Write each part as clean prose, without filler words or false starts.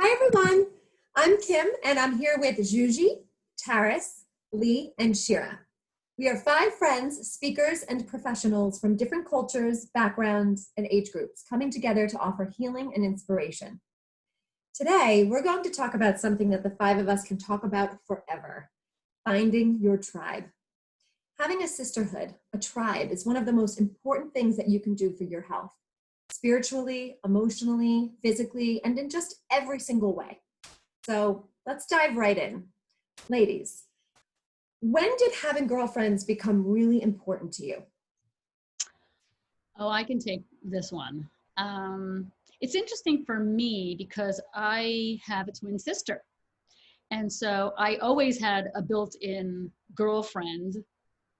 Hi, everyone. I'm Kim, and I'm here with Juji, Terris, Lee, and Shira. We are 5 friends, speakers, and professionals from different cultures, backgrounds, and age groups coming together to offer healing and inspiration. Today, we're going to talk about something that the 5 of us can talk about forever: finding your tribe. Having a sisterhood, a tribe, is one of the most important things that you can do for your health, spiritually, emotionally, physically, and in just every single way. So let's dive right in. Ladies, when did having girlfriends become really important to you? Oh, I can take this one. It's interesting for me because I have a twin sister. And so I always had a built-in girlfriend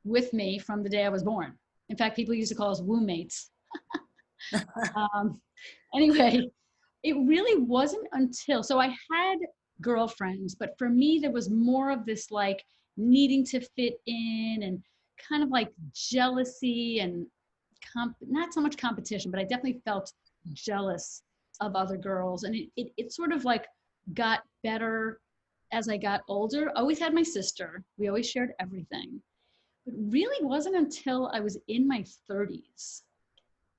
with me from the day I was born. In fact, people used to call us womb mates. Um, anyway, it really wasn't until, so I had girlfriends, but for me, there was more of this like needing to fit in and kind of like jealousy and not so much competition, but I definitely felt jealous of other girls. And it sort of like got better as I got older. I always had my sister. We always shared everything. But really wasn't until I was in my 30s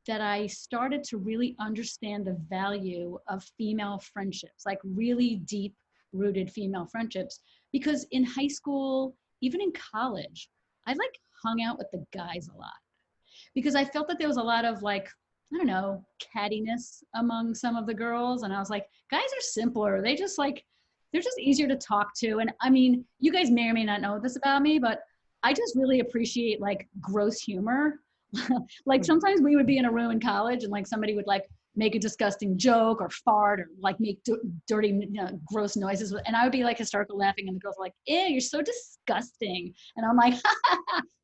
that I started to really understand the value of female friendships, like really deep rooted female friendships. Because in high school, even in college, I like hung out with the guys a lot because I felt that there was a lot of like, I don't know, cattiness among some of the girls. And I was like, guys are simpler. They're just easier to talk to. And I mean, you guys may or may not know this about me, but I just really appreciate like gross humor. Like sometimes we would be in a room in college and like somebody would like make a disgusting joke or fart or like make dirty, gross noises. And I would be like hysterical laughing and the girls were like, ew, you're so disgusting. And I'm like,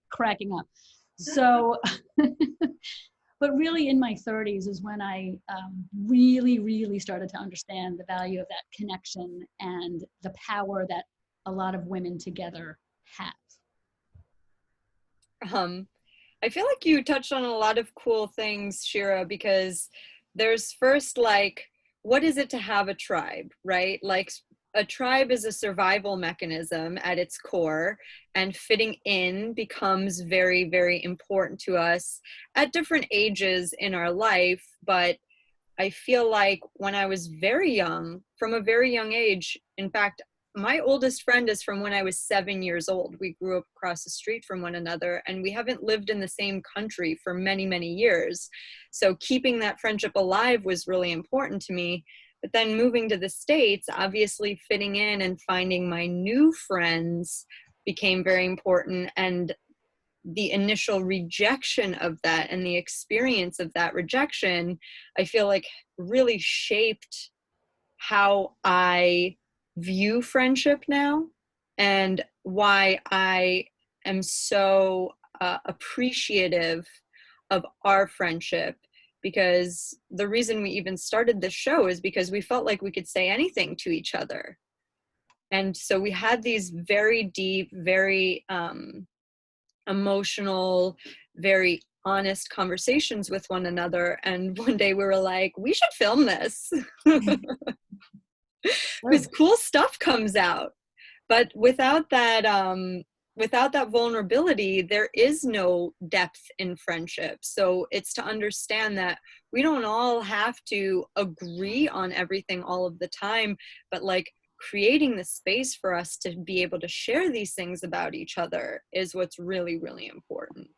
cracking up. So, but really in my 30s is when I really, really started to understand the value of that connection and the power that a lot of women together have. I feel like you touched on a lot of cool things, Shira, because there's first like, what is it to have a tribe, right? Like a tribe is a survival mechanism at its core, and fitting in becomes very, very important to us at different ages in our life. But I feel like when I was very young, from a very young age, in fact, my oldest friend is from when I was 7 years old. We grew up across the street from one another, and we haven't lived in the same country for many, many years. So keeping that friendship alive was really important to me. But then moving to the States, obviously fitting in and finding my new friends became very important. And the initial rejection of that and the experience of that rejection, I feel like really shaped how I view friendship now and why I am so appreciative of our friendship. Because the reason we even started this show is because we felt like we could say anything to each other. And so we had these very deep, very emotional, very honest conversations with one another. And one day we were like, we should film this. Because cool stuff comes out. But without that vulnerability, there is no depth in friendship. So it's to understand that we don't all have to agree on everything all of the time, but like creating the space for us to be able to share these things about each other is what's really, really important.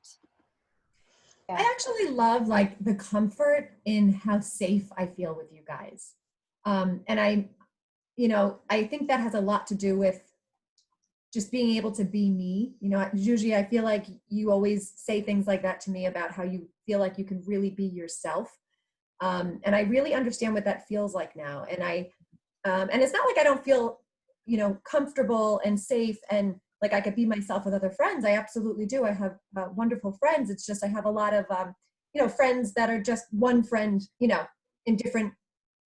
I actually love like the comfort in how safe I feel with you guys. And I think that has a lot to do with just being able to be me. Usually I feel like you always say things like that to me about how you feel like you can really be yourself. And I really understand what that feels like now. And it's not like I don't feel, comfortable and safe and like I could be myself with other friends. I absolutely do. I have wonderful friends. It's just I have a lot of, friends that are just one friend, in different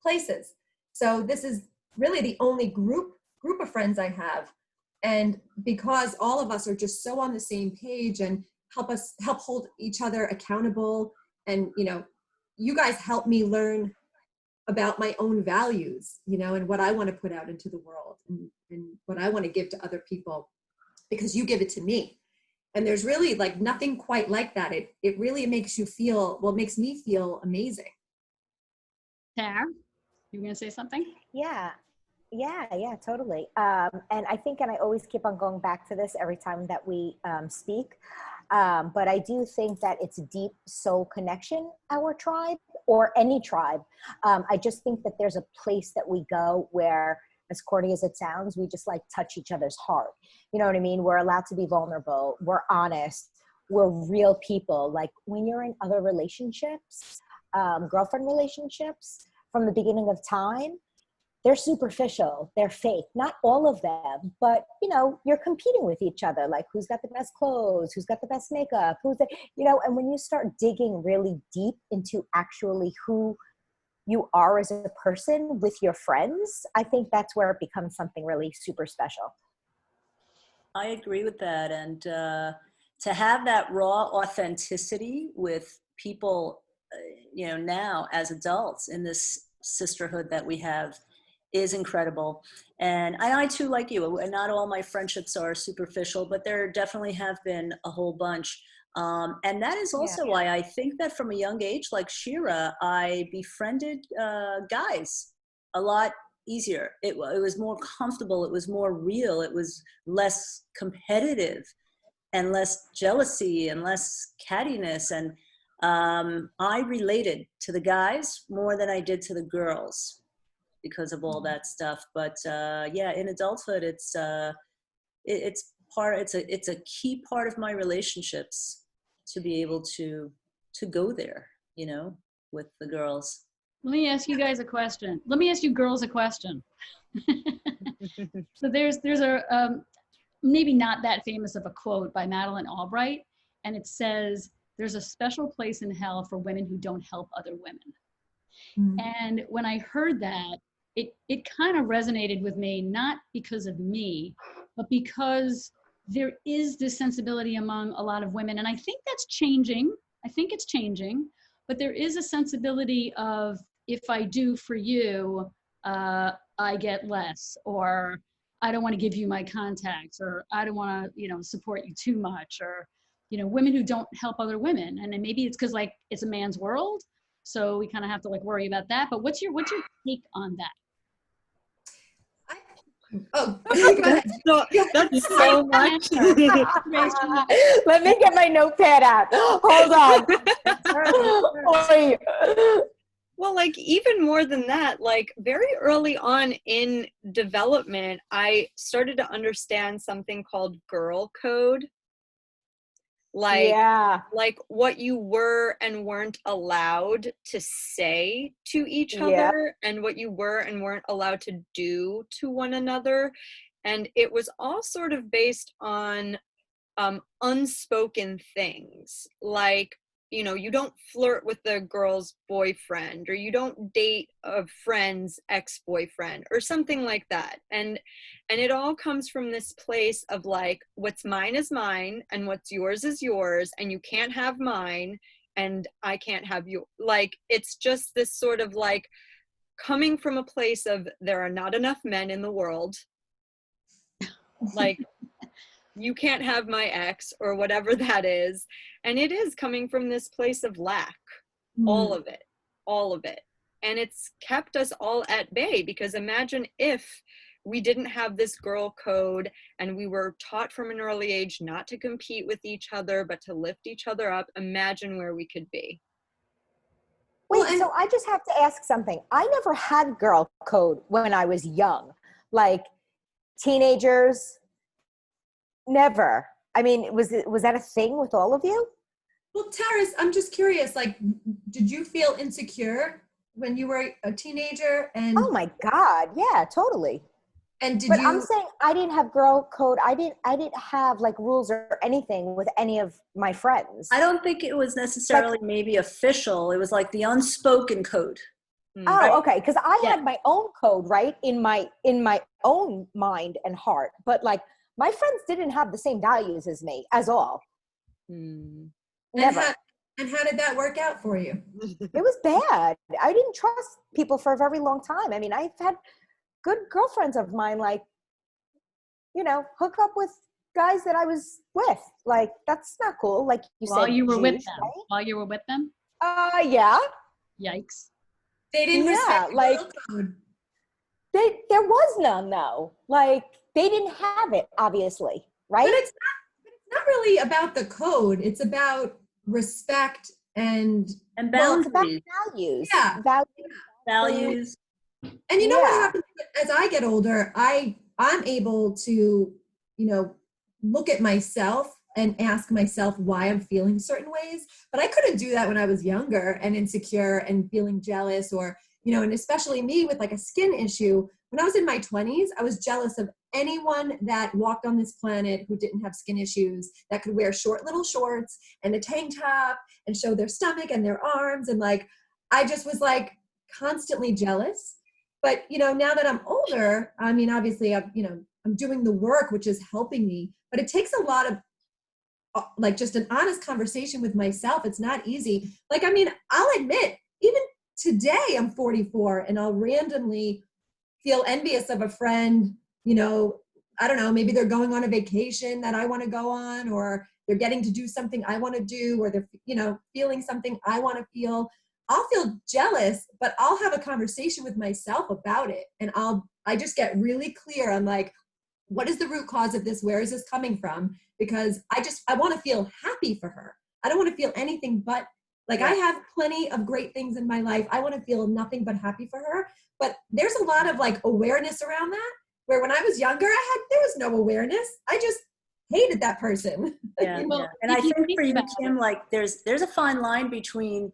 places. So this is really the only group of friends I have. And because all of us are just so on the same page and help hold each other accountable. And, you guys help me learn about my own values, you know, and what I want to put out into the world and what I want to give to other people, because you give it to me. And there's really like nothing quite like that. It really makes you feel, well, it makes me feel amazing. Tara, you were going to say something? Yeah, totally. And I think, and I always keep on going back to this every time that we speak, but I do think that it's a deep soul connection, our tribe, or any tribe. I just think that there's a place that we go where, as corny as it sounds, we just like touch each other's heart. You know what I mean? We're allowed to be vulnerable. We're honest. We're real people. Like when you're in other relationships, girlfriend relationships from the beginning of time, they're superficial, they're fake. Not all of them, but you know, you're competing with each other. Like who's got the best clothes, who's got the best makeup, who's the, you know, and when you start digging really deep into actually who you are as a person with your friends, I think that's where it becomes something really super special. I agree with that. And to have that raw authenticity with people, you know, now as adults in this sisterhood that we have is incredible. And I too, like you, not all my friendships are superficial, but there definitely have been a whole bunch. And that is also why I think that from a young age, like Shira, I befriended guys a lot easier. It was more comfortable. It was more real. It was less competitive and less jealousy and less cattiness. And I related to the guys more than I did to the girls because of all that stuff. But yeah, in adulthood, it's a key part of my relationships to be able to go there, you know, with the girls. Let me ask you guys a question. Let me ask you girls a question. So there's a maybe not that famous of a quote by Madeleine Albright, and it says, "There's a special place in hell for women who don't help other women." Mm-hmm. And when I heard that, it kind of resonated with me, not because of me, but because there is this sensibility among a lot of women. And I think that's changing. I think it's changing, but there is a sensibility of, if I do for you, I get less, or I don't want to give you my contacts, or I don't want to, you know, support you too much, or, you know, women who don't help other women. And then maybe it's because like it's a man's world, so we kind of have to like worry about that. But what's your take on that? That's so much. Let me get my notepad out. Hold on. Well, like even more than that, like very early on in development, I started to understand something called girl code. Like what you were and weren't allowed to say to each other, and what you were and weren't allowed to do to one another. And it was all sort of based on unspoken things, like, you know, you don't flirt with the girl's boyfriend, or you don't date a friend's ex-boyfriend, or something like that. And it all comes from this place of like, what's mine is mine, and what's yours is yours, and you can't have mine, and I can't have you. Like, it's just this sort of like coming from a place of, there are not enough men in the world. Like, you can't have my ex, or whatever that is. And it is coming from this place of lack, all of it. And it's kept us all at bay, because imagine if we didn't have this girl code and we were taught from an early age not to compete with each other, but to lift each other up. Imagine where we could be. Wait, so I just have to ask something. I never had girl code when I was young, like teenagers. Never. I mean, was that a thing with all of you? Well, Terris, I'm just curious, like, did you feel insecure when you were a teenager? And oh my God, yeah, totally. And I'm saying I didn't have girl code. I didn't have like rules or anything with any of my friends. I don't think it was necessarily maybe official. It was like the unspoken code. Oh, right? Okay. Because I had my own code, right, in my own mind and heart. But like my friends didn't have the same values as me, as all. And Never. And how did that work out for you? It was bad. I didn't trust people for a very long time. I mean, I've had good girlfriends of mine, like, you know, hook up with guys that I was with. Like, that's not cool. Like you While said, you were with Juice, them. right? While you were with them? Yeah. Yikes. They didn't Yeah, respect the like- girl code. There was none, though. Like, they didn't have it, obviously, right? But it's not really about the code. It's about respect and Well, it's about boundaries, values. Yeah. values. And you know what Yeah. happens as I get older, I'm able to, you know, look at myself and ask myself why I'm feeling certain ways. But I couldn't do that when I was younger and insecure and feeling jealous, or, you know, and especially me with like a skin issue. When I was in my 20s, I was jealous of anyone that walked on this planet who didn't have skin issues, that could wear short little shorts and a tank top and show their stomach and their arms. And like, I just was like constantly jealous. But, you know, now that I'm older, I mean, obviously, I'm doing the work, which is helping me, but it takes a lot of like just an honest conversation with myself. It's not easy. Like, I mean, I'll admit, even today I'm 44 and I'll randomly feel envious of a friend, you know, I don't know, maybe they're going on a vacation that I want to go on, or they're getting to do something I want to do, or they're, you know, feeling something I want to feel. I'll feel jealous, but I'll have a conversation with myself about it. And I just get really clear on like, what is the root cause of this? Where is this coming from? Because I want to feel happy for her. I don't want to feel anything but, like, I have plenty of great things in my life. I want to feel nothing but happy for her. But there's a lot of like awareness around that, where when I was younger, there was no awareness. I just hated that person. Yeah, Well, yeah. And if I you think think for you, about Kim, like there's a fine line between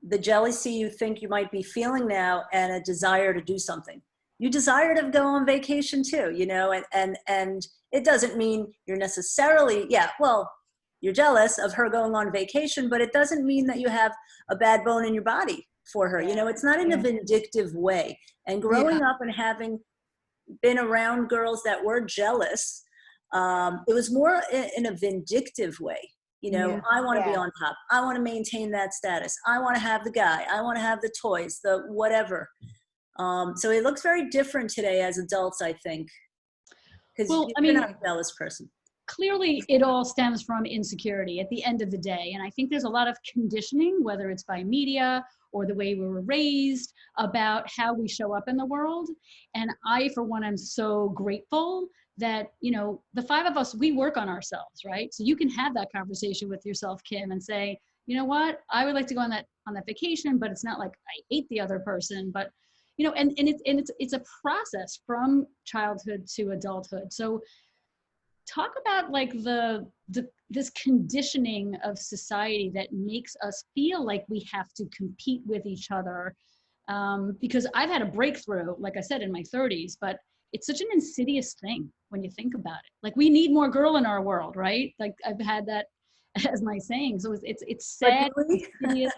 the jealousy you think you might be feeling now and a desire to do something. You desire to go on vacation too, you know, and it doesn't mean you're necessarily, well, you're jealous of her going on vacation, but it doesn't mean that you have a bad bone in your body for her. You know, it's not in a vindictive way. And growing up and having been around girls that were jealous, it was more in a vindictive way. You know, I want to be on top. I want to maintain that status. I want to have the guy. I want to have the toys, the whatever. So it looks very different today as adults, I think. Because you're not a jealous person. Clearly it all stems from insecurity at the end of the day. And I think there's a lot of conditioning, whether it's by media or the way we were raised, about how we show up in the world. And I, for one, am so grateful that, you know, the five of us, we work on ourselves, right? So you can have that conversation with yourself, Kim, and say, you know what, I would like to go on that vacation, but it's not like I hate the other person, but, you know, and it's a process from childhood to adulthood. So talk about like this conditioning of society that makes us feel like we have to compete with each other. Because I've had a breakthrough, like I said, in my 30s, but it's such an insidious thing when you think about it. Like, we need more girl in our world, right? Like, I've had that as my saying. So it's sad, insidious.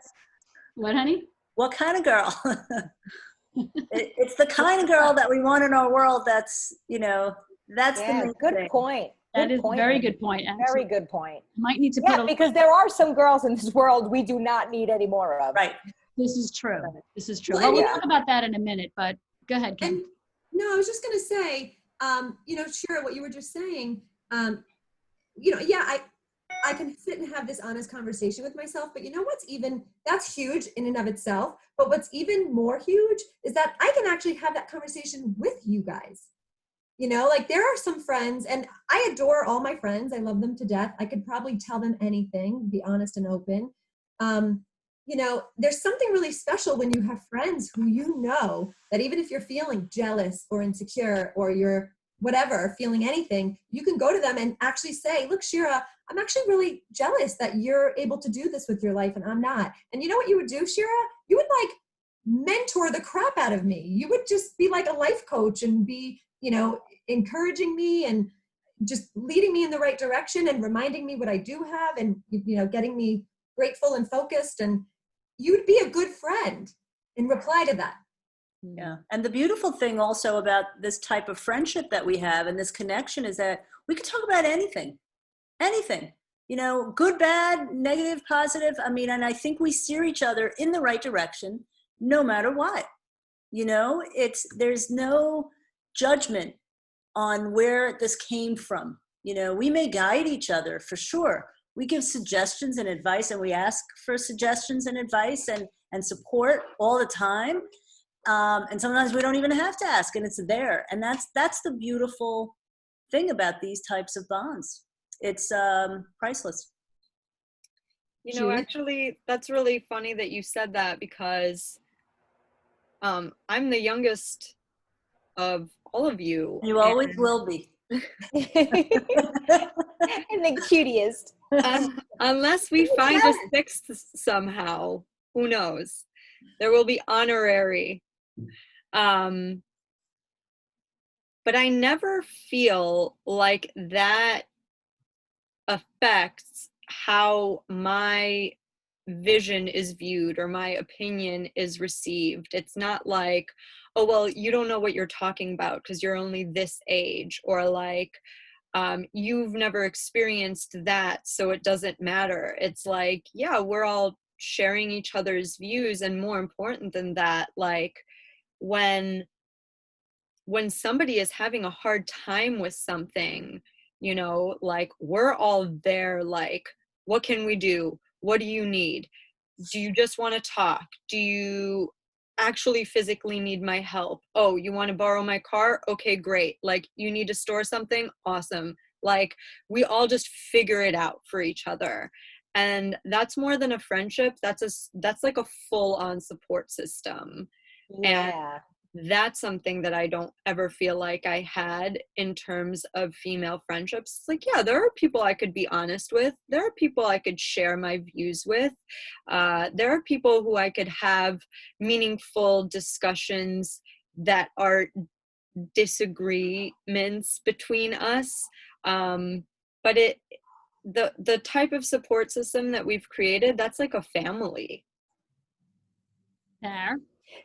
What, honey? What kind of girl? It's the kind of girl that we want in our world. That's, you know, that's the main good thing. point. That is a very good point. Very good point. Might need to put because there are some girls in this world we do not need any more of. Right. This is true. This is true. Well, Well, we'll talk about that in a minute, but go ahead, Kim. And no, I was just going to say, you know, Shira, what you were just saying, you know, I can sit and have this honest conversation with myself, but you know that's huge in and of itself. But what's even more huge is that I can actually have that conversation with you guys. You know, like, there are some friends, and I adore all my friends. I love them to death. I could probably tell them anything, be honest and open. You know, there's something really special when you have friends who, you know, that even if you're feeling jealous or insecure, or you're whatever, feeling anything, you can go to them and actually say, look, Shira, I'm actually really jealous that you're able to do this with your life and I'm not. And you know what you would do, Shira? You would like mentor the crap out of me. You would just be like a life coach and be, you know, encouraging me and just leading me in the right direction and reminding me what I do have, and, you know, getting me grateful and focused. And you'd be a good friend in reply to that. Yeah. And the beautiful thing also about this type of friendship that we have and this connection is that we can talk about anything. You know, good, bad, negative, positive. I mean, and I think we steer each other in the right direction no matter what. You know, there's no judgment on where this came from. You know, we may guide each other for sure. We give suggestions and advice, and we ask for suggestions and advice and support all the time. And sometimes we don't even have to ask, and it's there. And that's the beautiful thing about these types of bonds. It's priceless. You know, actually, that's really funny that you said that, because I'm the youngest of all of you. You always will be. And the cutest. Unless we find a sixth somehow, who knows? There will be honorary. But I never feel like that affects how my vision is viewed or my opinion is received. It's not like, oh, well, you don't know what you're talking about because you're only this age, or like, you've never experienced that, so it doesn't matter. It's like, yeah, we're all sharing each other's views, and more important than that, like when somebody is having a hard time with something, you know, like we're all there, like, what can we do? What do you need? Do you just want to talk? Do you actually physically need my help? Oh, you want to borrow my car? Okay, great. Like, you need to store something? Awesome. Like, we all just figure it out for each other. And that's more than a friendship. That's like a full-on support system. Yeah. And that's something that I don't ever feel like I had in terms of female friendships. It's like, yeah, there are people I could be honest with. There are people I could share my views with. There are people who I could have meaningful discussions that are disagreements between us. But the type of support system that we've created, that's like a family. There.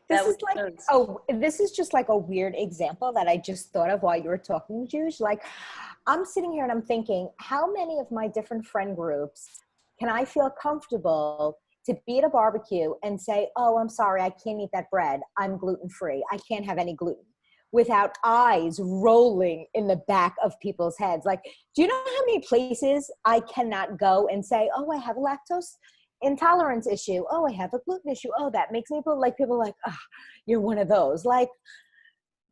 This is just like a weird example that I just thought of while you were talking, Juge. Like, I'm sitting here and I'm thinking, how many of my different friend groups can I feel comfortable to be at a barbecue and say, oh, I'm sorry, I can't eat that bread. I'm gluten-free. I can't have any gluten, without eyes rolling in the back of people's heads. Like, do you know how many places I cannot go and say, oh, I have a lactose intolerance issue. Oh, I have a gluten issue. Oh, that makes me feel like people are like, oh, you're one of those. Like,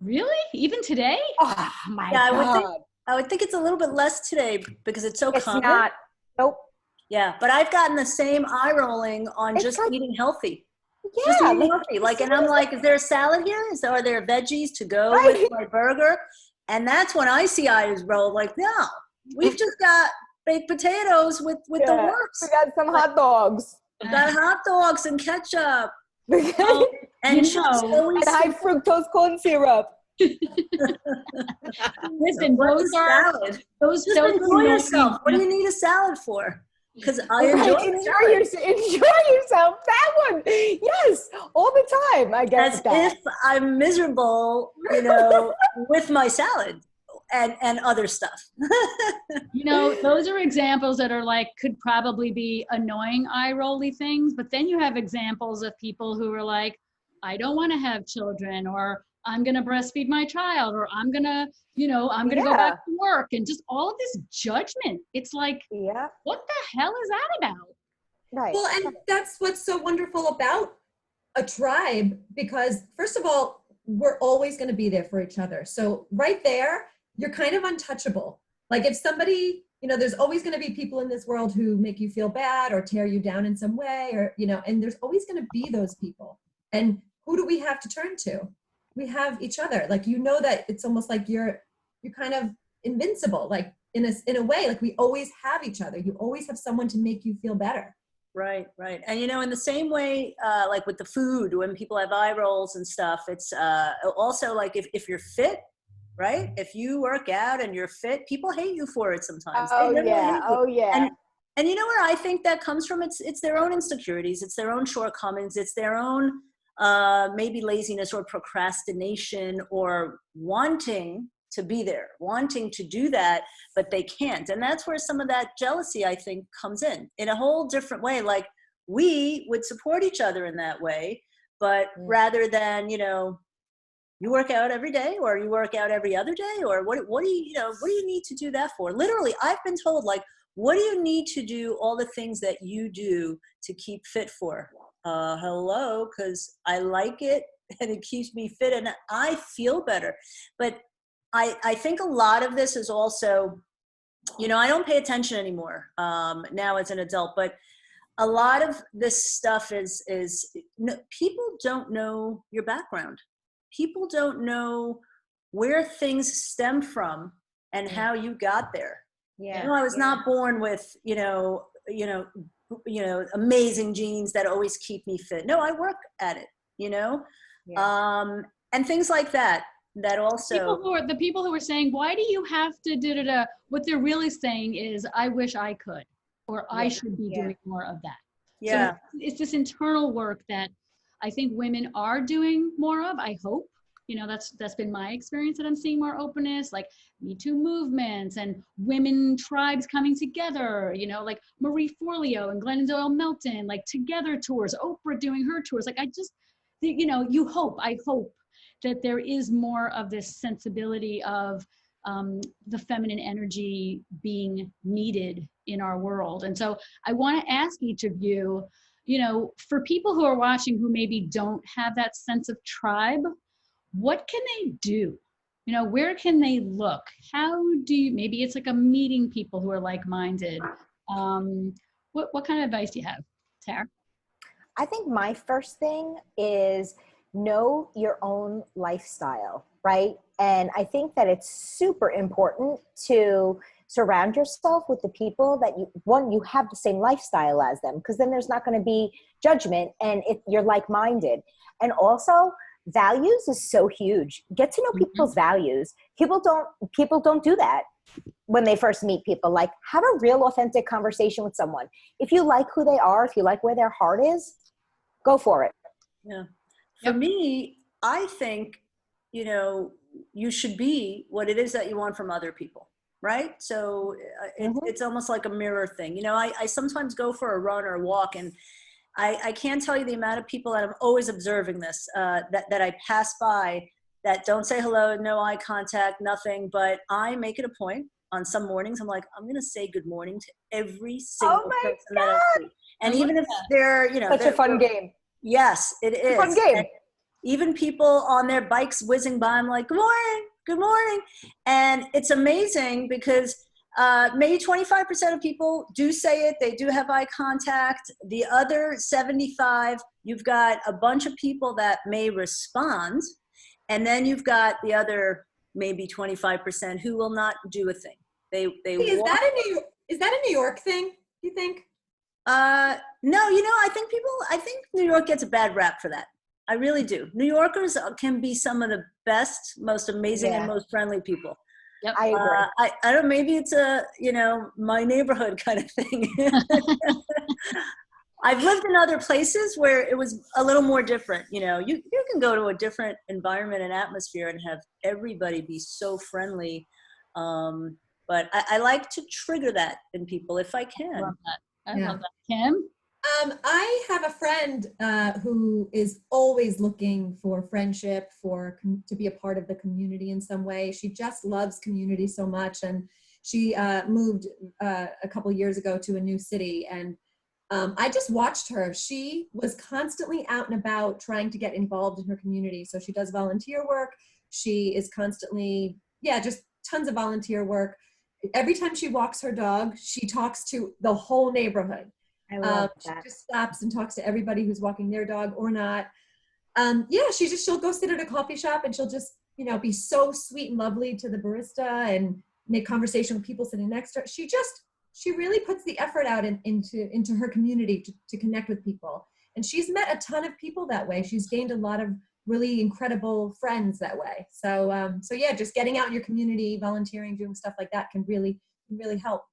really? Even today? Oh my God. I would think it's a little bit less today because it's so common. It's not. Nope. Yeah, but I've gotten the same eye rolling on It's just like, eating healthy. yeah, Just eating like, healthy. Like, and I'm like, is there a salad here? Are there veggies to go with my burger? And that's when I see eyes roll. Like, no, we've just got baked potatoes with the works. We got some hot dogs. We got hot dogs and ketchup. And You chips know, always And high fructose corn syrup. Listen, those are salad. those Just those enjoy are yourself. What do you need a salad for? Because I enjoy Enjoy yourself. That one. Yes. All the time. I guess as that. if I'm miserable, you know, with my salad and other stuff. You know, those are examples that are like, could probably be annoying eye rolly things, but then you have examples of people who are like, I don't want to have children, or I'm going to breastfeed my child, or I'm going to, you know, I'm going to go back to work, and just all of this judgment. It's like, what the hell is that about? Right. Well, and that's what's so wonderful about a tribe, because first of all, we're always going to be there for each other. So right there, you're kind of untouchable. Like, if somebody, you know, there's always going to be people in this world who make you feel bad or tear you down in some way, or, you know, and there's always going to be those people. And who do we have to turn to? We have each other. Like, you know, that it's almost like you're kind of invincible, like in a way, like we always have each other. You always have someone to make you feel better. Right. And, you know, in the same way, like with the food, when people have eye rolls and stuff, it's also like if you're fit, right? If you work out and you're fit, people hate you for it sometimes. Oh, yeah. Oh, yeah. And you know where I think that comes from? It's their own insecurities. It's their own shortcomings. It's their own maybe laziness or procrastination or wanting to be there, wanting to do that, but they can't. And that's where some of that jealousy, I think, comes in a whole different way. Like, we would support each other in that way, but rather than, you work out every day, or you work out every other day, or what do you need to do that for? Literally, I've been told, like, what do you need to do all the things that you do to keep fit for? Hello, because I like it and it keeps me fit and I feel better. But I think a lot of this is also, I don't pay attention anymore now as an adult, but a lot of this stuff is people don't know your background. People don't know where things stem from and how you got there. Yeah. I was not born with, amazing genes that always keep me fit. No, I work at it, and things like that. That also the people who are saying, why do you have to da-da-da? What they're really saying is, I wish I could, or I should be doing more of that. Yeah. So it's this internal work that I think women are doing more of, I hope. That's been my experience, that I'm seeing more openness, like Me Too movements and women tribes coming together, like Marie Forleo and Glennon Doyle Melton, like together tours, Oprah doing her tours. Like, I hope that there is more of this sensibility of the feminine energy being needed in our world. And so I want to ask each of you, for people who are watching who maybe don't have that sense of tribe, what can they do? Where can they look? How do you, maybe it's like a meeting people who are like-minded. What kind of advice do you have, Tara? I think my first thing is know your own lifestyle, right? And I think that it's super important to surround yourself with the people that you have the same lifestyle as them, because then there's not going to be judgment and you're like-minded. And also, values is so huge. Get to know people's values. People don't do that when they first meet people. Like, have a real authentic conversation with someone. If you like who they are, if you like where their heart is, go for it. Yeah. For me, I think, you should be what it is that you want from other people, right? So it's almost like a mirror thing. I sometimes go for a run or a walk, and I can't tell you the amount of people that I'm always observing this, that I pass by that don't say hello, no eye contact, nothing. But I make it a point on some mornings. I'm like, I'm going to say good morning to every single person that I see. And even if they're, such a fun game. Yes, it is. Fun game. And even people on their bikes whizzing by, I'm like, good morning. And it's amazing because maybe 25% of people do say it. They do have eye contact. The other 75, you've got a bunch of people that may respond. And then you've got the other maybe 25% who will not do a thing. Is that a New York thing, you think? No, I think New York gets a bad rap for that. I really do. New Yorkers can be some of the best, most amazing, and most friendly people. Yep. I agree. I don't, maybe it's my neighborhood kind of thing. I've lived in other places where it was a little more different. You can go to a different environment and atmosphere and have everybody be so friendly. But I like to trigger that in people if I can. I love that. I love that. Kim? I have a friend who is always looking for friendship, to be a part of the community in some way. She just loves community so much, and she moved a couple years ago to a new city, and I just watched her. She was constantly out and about trying to get involved in her community. So she does volunteer work. She is constantly, just tons of volunteer work. Every time she walks her dog, she talks to the whole neighborhood. I love She that. just stops and talks to everybody who's walking their dog or not. She'll go sit at a coffee shop and she'll just, be so sweet and lovely to the barista and make conversation with people sitting next to her. She really puts the effort out into her community to connect with people. And she's met a ton of people that way. She's gained a lot of really incredible friends that way. So just getting out in your community, volunteering, doing stuff like that can really help.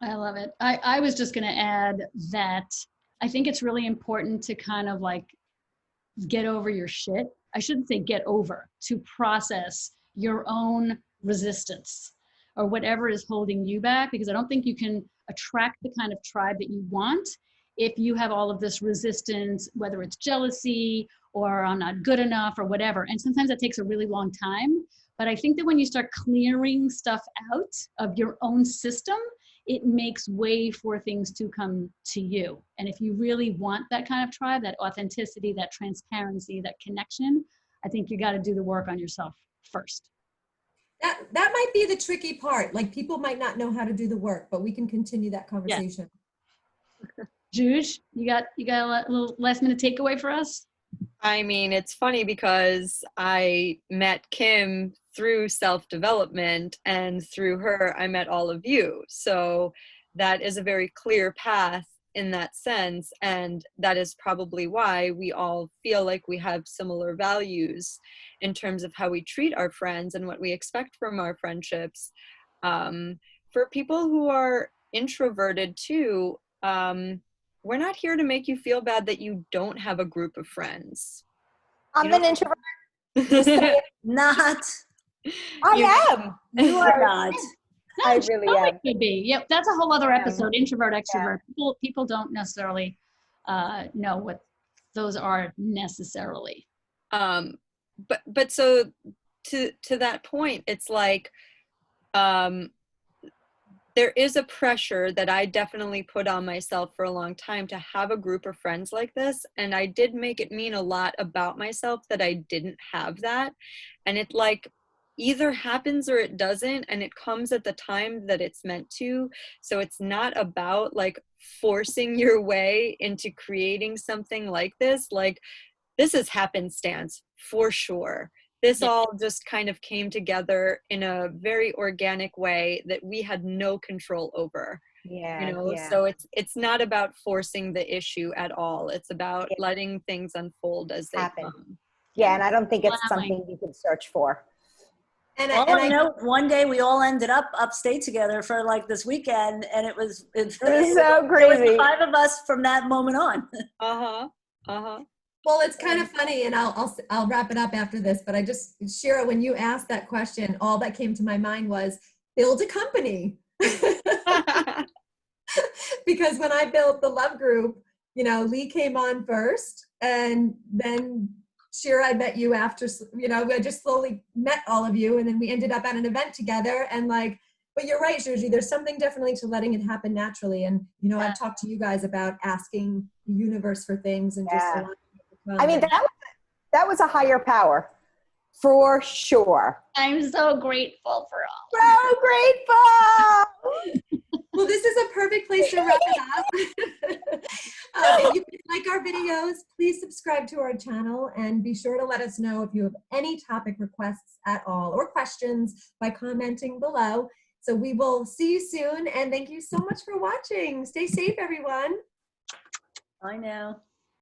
I love it. I was just going to add that I think it's really important to kind of like get over your shit. I shouldn't say get over, to process your own resistance or whatever is holding you back, because I don't think you can attract the kind of tribe that you want if you have all of this resistance, whether it's jealousy or I'm not good enough or whatever. And sometimes that takes a really long time. But I think that when you start clearing stuff out of your own system, it makes way for things to come to you. And if you really want that kind of tribe, that authenticity, that transparency, that connection, I think you got to do the work on yourself first. That might be the tricky part. Like, people might not know how to do the work, but we can continue that conversation. Juge, you got a little last minute takeaway for us? I mean, it's funny because I met Kim through self-development, and through her, I met all of you. So that is a very clear path in that sense. And that is probably why we all feel like we have similar values in terms of how we treat our friends and what we expect from our friendships. For people who are introverted too, we're not here to make you feel bad that you don't have a group of friends. I'm an introvert. Not. I am. You are not. I really am. Could be. Yep, that's a whole other episode. Introvert, extrovert. Yeah. People don't necessarily know what those are necessarily. But so to that point, it's like there is a pressure that I definitely put on myself for a long time to have a group of friends like this. And I did make it mean a lot about myself that I didn't have that. And it like either happens or it doesn't. And it comes at the time that it's meant to. So it's not about like forcing your way into creating something like this. Like, this is happenstance for sure. This all just kind of came together in a very organic way that we had no control over. So it's not about forcing the issue at all. It's about letting things unfold as they come. Yeah, and I don't think it's something you can search for. And I know one day we all ended up upstate together for like this weekend, and it was so crazy. It was 5 of us from that moment on. Well, it's kind of funny, and I'll wrap it up after this, but Shira, when you asked that question, all that came to my mind was build a company. Because when I built the love group, Lee came on first, and then Shira, I met you after, I just slowly met all of you, and then we ended up at an event together, and but you're right, Juji, there's something definitely to letting it happen naturally. And, I've talked to you guys about asking the universe for things and just allowing. I mean, that was a higher power, for sure. I'm so grateful for all. So grateful! Well, this is a perfect place to wrap it up. If you like our videos, please subscribe to our channel and be sure to let us know if you have any topic requests at all or questions by commenting below. So we will see you soon, and thank you so much for watching. Stay safe, everyone. Bye now.